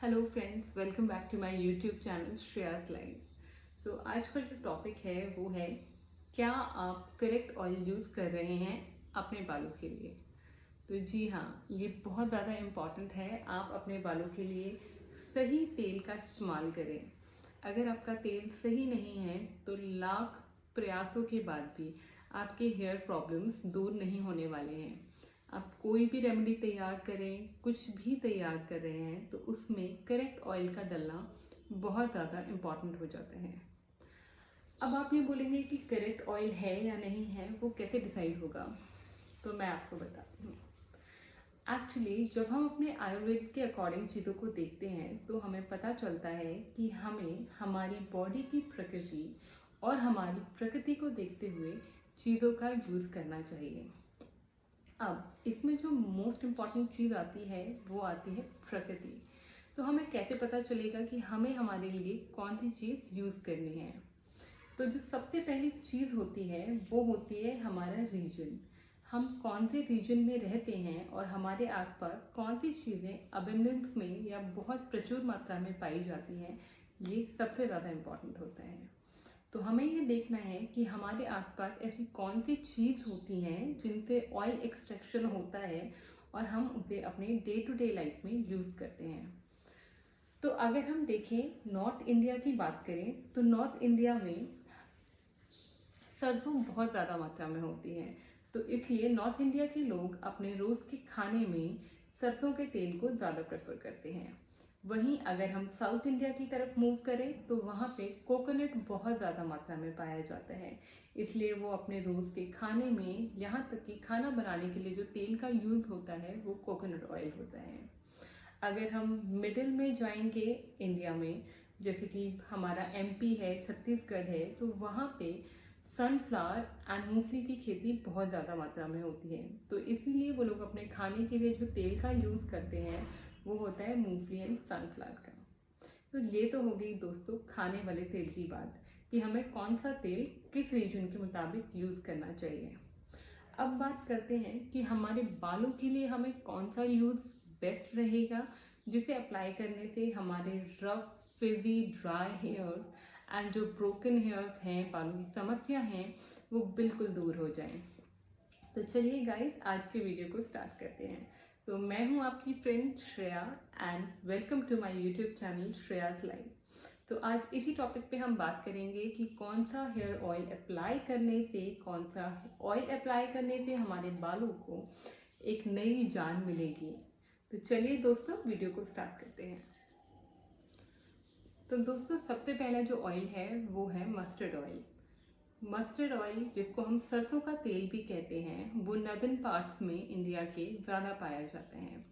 Hello friends, welcome back to my YouTube channel Shreyas life. तो आज का जो टॉपिक है वो है, क्या आप करेक्ट ऑयल यूज़ कर रहे हैं अपने बालों के लिए। तो जी हाँ, ये बहुत ज़्यादा इम्पॉर्टेंट है। आप अपने बालों के लिए सही तेल का इस्तेमाल करें। अगर आपका तेल सही नहीं है तो लाख प्रयासों के बाद भी आपके हेयर प्रॉब्लम्स दूर नहीं होने वाले हैं। आप कोई भी रेमेडी तैयार करें, कुछ भी तैयार कर रहे हैं, तो उसमें करेक्ट ऑयल का डलना बहुत ज़्यादा इम्पॉर्टेंट हो जाता है। अब आप ये बोलेंगे कि करेक्ट ऑयल है या नहीं है, वो कैसे डिसाइड होगा। तो मैं आपको बताती हूँ। एक्चुअली जब हम अपने आयुर्वेद के अकॉर्डिंग चीज़ों को देखते हैं तो हमें पता चलता है कि हमें हमारी बॉडी की प्रकृति और हमारी प्रकृति को देखते हुए चीज़ों का यूज़ करना चाहिए। अब इसमें जो मोस्ट इम्पॉर्टेंट चीज़ आती है वो आती है प्रकृति। तो हमें कैसे पता चलेगा कि हमें हमारे लिए कौन सी चीज़ यूज़ करनी है। तो जो सबसे पहली चीज़ होती है वो होती है हमारा रीजन। हम कौन से रीजन में रहते हैं और हमारे आसपास कौन सी चीज़ें अबंडेंस में या बहुत प्रचुर मात्रा में पाई जाती हैं, ये सबसे ज़्यादा इम्पॉर्टेंट होता है। तो हमें ये देखना है कि हमारे आसपास ऐसी कौन सी चीज़ होती हैं जिनसे ऑयल एक्सट्रैक्शन होता है और हम उसे अपने डे टू डे लाइफ में यूज़ करते हैं। तो अगर हम देखें नॉर्थ इंडिया की बात करें तो नॉर्थ इंडिया में सरसों बहुत ज़्यादा मात्रा में होती है। तो इसलिए नॉर्थ इंडिया के लोग अपने रोज़ के खाने में सरसों के तेल को ज़्यादा प्रेफर करते हैं। वहीं अगर हम साउथ इंडिया की तरफ मूव करें तो वहाँ पे कोकोनट बहुत ज़्यादा मात्रा में पाया जाता है। इसलिए वो अपने रोज़ के खाने में, यहाँ तक कि खाना बनाने के लिए जो तेल का यूज़ होता है वो कोकोनट ऑयल होता है। अगर हम मिडिल में जाएंगे इंडिया में, जैसे कि हमारा एमपी है, छत्तीसगढ़ है, तो वहाँ पे सनफ्लावर एंड मूंगफली की खेती बहुत ज़्यादा मात्रा में होती है। तो इसीलिए वो लोग अपने खाने के लिए जो तेल का यूज़ करते हैं वो होता है मूंगफली एंड सनफ्लावर का। तो ये तो हो गई दोस्तों खाने वाले तेल की बात, कि हमें कौन सा तेल किस रीजन के मुताबिक यूज़ करना चाहिए। अब बात करते हैं कि हमारे बालों के लिए हमें कौन सा यूज़ बेस्ट रहेगा, जिसे अप्लाई करने से हमारे rough, Fiji, dry hairs and जो ब्रोकन हेयर्स हैं, बालों की समस्या हैं, वो बिल्कुल दूर हो जाएं। तो चलिए गाइस, आज के वीडियो को स्टार्ट करते हैं। तो मैं हूँ आपकी friend Shreya and welcome to my YouTube channel Shreyas life. तो आज इसी टॉपिक पे हम बात करेंगे कि कौन सा हेयर ऑयल अप्लाई करने से, कौन सा ऑयल अप्लाई करने से हमारे बालों को एक नई जान मिलेगी। तो चलिए दोस्तों, वीडियो को स्टार्ट करते हैं। तो दोस्तों, सबसे पहला जो ऑयल है वो है मस्टर्ड ऑयल। मस्टर्ड ऑयल, जिसको हम सरसों का तेल भी कहते हैं, वो नॉर्दर्न पार्ट्स में इंडिया के ज़्यादा पाया जाता है।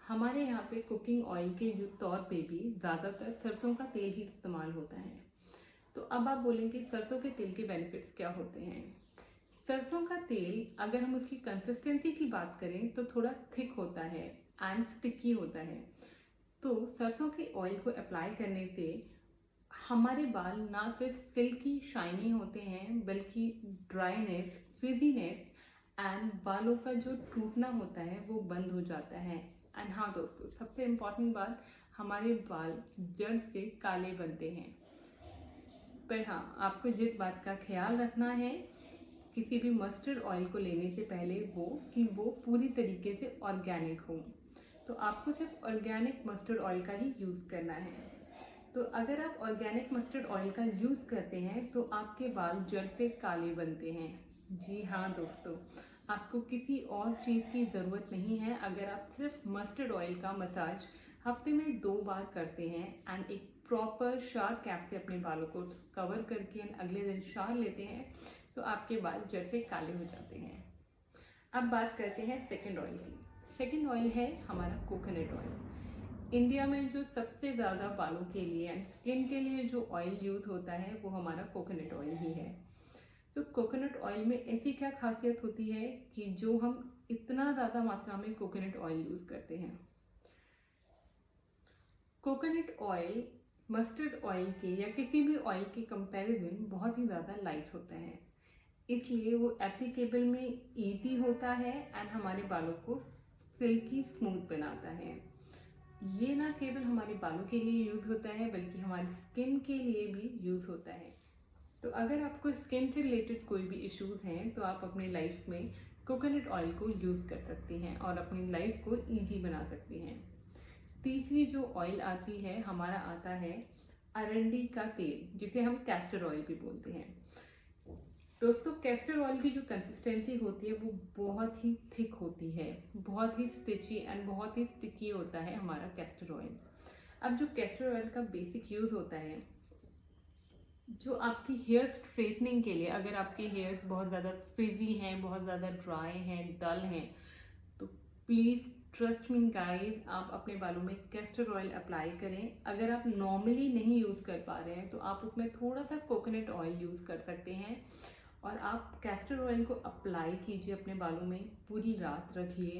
हमारे यहाँ पे कुकिंग ऑयल के तौर पे भी ज़्यादातर सरसों का तेल ही इस्तेमाल होता है। तो अब आप बोलेंगे सरसों के तेल के बेनिफिट्स क्या होते हैं। सरसों का तेल, अगर हम उसकी कंसिस्टेंसी की बात करें तो थोड़ा थिक होता है एंड स्टिकी होता है। तो सरसों के ऑयल को अप्लाई करने से हमारे बाल ना सिर्फ सिल्की शाइनी होते हैं, बल्कि ड्राइनेस, फिजीनेस एंड बालों का जो टूटना होता है वो बंद हो जाता है। एंड हाँ दोस्तों, सबसे इम्पॉर्टेंट बात, हमारे बाल जड़ से काले बनते हैं। पर हाँ, आपको जिस बात का ख्याल रखना है किसी भी मस्टर्ड ऑयल को लेने से पहले, वो कि वो पूरी तरीके से ऑर्गेनिक हो। तो आपको सिर्फ ऑर्गेनिक मस्टर्ड ऑयल का ही यूज़ करना है। तो अगर आप ऑर्गेनिक मस्टर्ड ऑयल का यूज़ करते हैं तो आपके बाल जड़ से काले बनते हैं। जी हाँ दोस्तों, आपको किसी और चीज़ की ज़रूरत नहीं है। अगर आप सिर्फ मस्टर्ड ऑयल का मसाज हफ्ते में 2 बार करते हैं एंड एक प्रॉपर शावर कैप से अपने बालों को कवर करके अगले दिन शावर लेते हैं, तो आपके बाल जड़ से काले हो जाते हैं। अब बात करते हैं सेकंड ऑयल की। सेकंड ऑयल है हमारा कोकोनट ऑयल। इंडिया में जो सबसे ज़्यादा बालों के लिए एंड स्किन के लिए जो ऑयल यूज़ होता है वो हमारा कोकोनट ऑयल ही है। तो कोकोनट ऑयल में ऐसी क्या खासियत होती है कि जो हम इतना ज़्यादा मात्रा में कोकोनट ऑयल यूज़ करते हैं। कोकोनट ऑयल मस्टर्ड ऑयल के या किसी भी ऑयल के कंपैरिजन बहुत ही ज़्यादा लाइट होता है, इसलिए वो एप्लीकेबल में इजी होता है एंड हमारे बालों को सिल्की स्मूथ बनाता है। ये ना केवल हमारे बालों के लिए यूज़ होता है बल्कि हमारी स्किन के लिए भी यूज़ होता है। तो अगर आपको स्किन से रिलेटेड कोई भी इश्यूज़ हैं तो आप अपनी लाइफ में कोकोनट ऑयल को यूज़ कर सकती हैं और अपनी लाइफ को ईजी बना सकती हैं। तीसरी जो ऑयल आती है, हमारा आता है अरंडी का तेल, जिसे हम कैस्टर ऑयल भी बोलते हैं। दोस्तों, कैस्टर ऑयल की जो कंसिस्टेंसी होती है वो बहुत ही थिक होती है, बहुत ही स्टिची एंड बहुत ही स्टिकी होता है हमारा कैस्टर ऑयल। अब जो कैस्टर ऑयल का बेसिक यूज़ होता है, जो आपकी हेयर स्ट्रेटनिंग के लिए, अगर आपके हेयर्स बहुत ज़्यादा फ्रिजी हैं, बहुत ज़्यादा ड्राई हैं, डल हैं, तो प्लीज़ ट्रस्ट मी गाइस, आप अपने बालों में कैस्टर ऑयल अप्लाई करें। अगर आप नॉर्मली नहीं यूज़ कर पा रहे हैं तो आप उसमें थोड़ा सा कोकोनट ऑयल यूज़ कर सकते हैं और आप कैस्टर ऑयल को अप्लाई कीजिए अपने बालों में, पूरी रात रखिए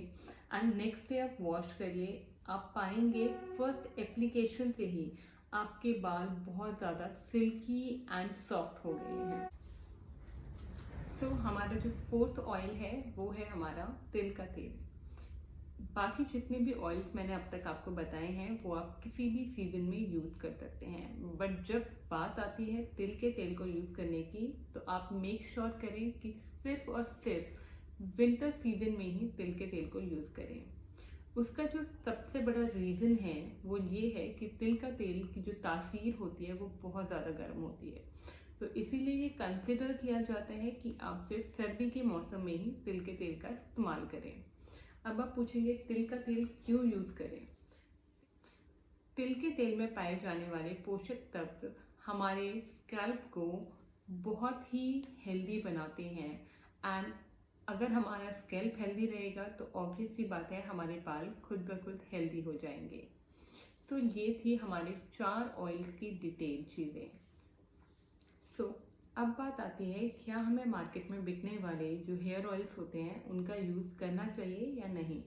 एंड नेक्स्ट डे आप वॉश करिए। आप पाएंगे फर्स्ट एप्लीकेशन से ही आपके बाल बहुत ज़्यादा सिल्की एंड सॉफ्ट हो गए हैं। सो हमारा जो फोर्थ ऑयल है वो है हमारा तिल का तेल। बाकी जितने भी ऑयल्स मैंने अब तक आपको बताए हैं वो आप किसी भी सीजन में यूज़ कर सकते हैं, बट जब बात आती है तिल के तेल को यूज़ करने की तो आप मेक श्योर करें कि सिर्फ और सिर्फ विंटर सीजन में ही तिल के तेल को यूज़ करें। उसका जो सबसे बड़ा रीज़न है वो ये है कि तिल का तेल की जो तासीर होती है वो बहुत ज़्यादा गर्म होती है, तो इसीलिए ये कंसिडर किया जाता है कि आप सिर्फ सर्दी के मौसम में ही तिल के तेल का इस्तेमाल करें। अब आप पूछेंगे तिल का तेल क्यों यूज़ करें? तिल के तेल में पाए जाने वाले पोषक तत्व हमारे स्कैल्प को बहुत ही हेल्दी बनाते हैं एंड अगर हमारा स्कैल्प हेल्दी रहेगा तो ऑब्वियस सी बात है हमारे बाल खुद ब खुद हेल्दी हो जाएंगे। तो ये थी हमारे 4 ऑयल्स की डिटेल चीज़ें। सो अब बात आती है, क्या हमें मार्केट में बिकने वाले जो हेयर ऑयल्स होते हैं उनका यूज़ करना चाहिए या नहीं?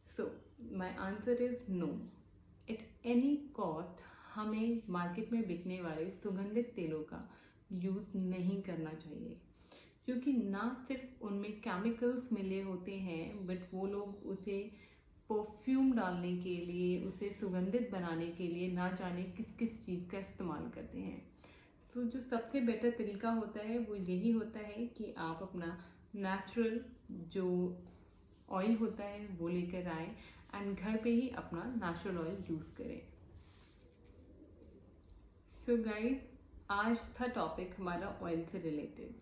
So my answer is no. At any cost हमें मार्केट में बिकने वाले सुगंधित तेलों का यूज़ नहीं करना चाहिए, क्योंकि ना सिर्फ उनमें केमिकल्स मिले होते हैं बट वो लोग उसे परफ्यूम डालने के लिए, उसे सुगंधित बनाने के लिए ना जाने किस किस चीज़ का इस्तेमाल करते हैं। सो जो सबसे बेटर तरीका होता है वो यही होता है कि आप अपना नेचुरल जो ऑयल होता है वो लेकर आए एंड घर पे ही अपना नेचुरल ऑयल यूज़ करें। सो गाइस, आज था टॉपिक हमारा ऑयल से रिलेटेड।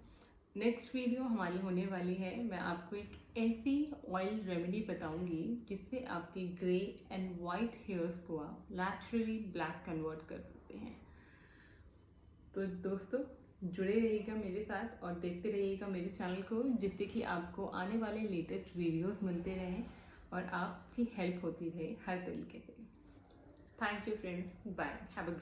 नेक्स्ट वीडियो हमारी होने वाली है, मैं आपको एक ऐसी ऑयल रेमेडी बताऊंगी जिससे आपके ग्रे एंड वाइट हेयर्स को आप नेचुरली ब्लैक कन्वर्ट कर सकते हैं। तो दोस्तों, जुड़े रहिएगा मेरे साथ और देखते रहिएगा मेरे चैनल को, जिससे कि आपको आने वाले लेटेस्ट वीडियोस मिलते रहें और आपकी हेल्प होती रहे हर तरीके से। Thank you friends, bye, have a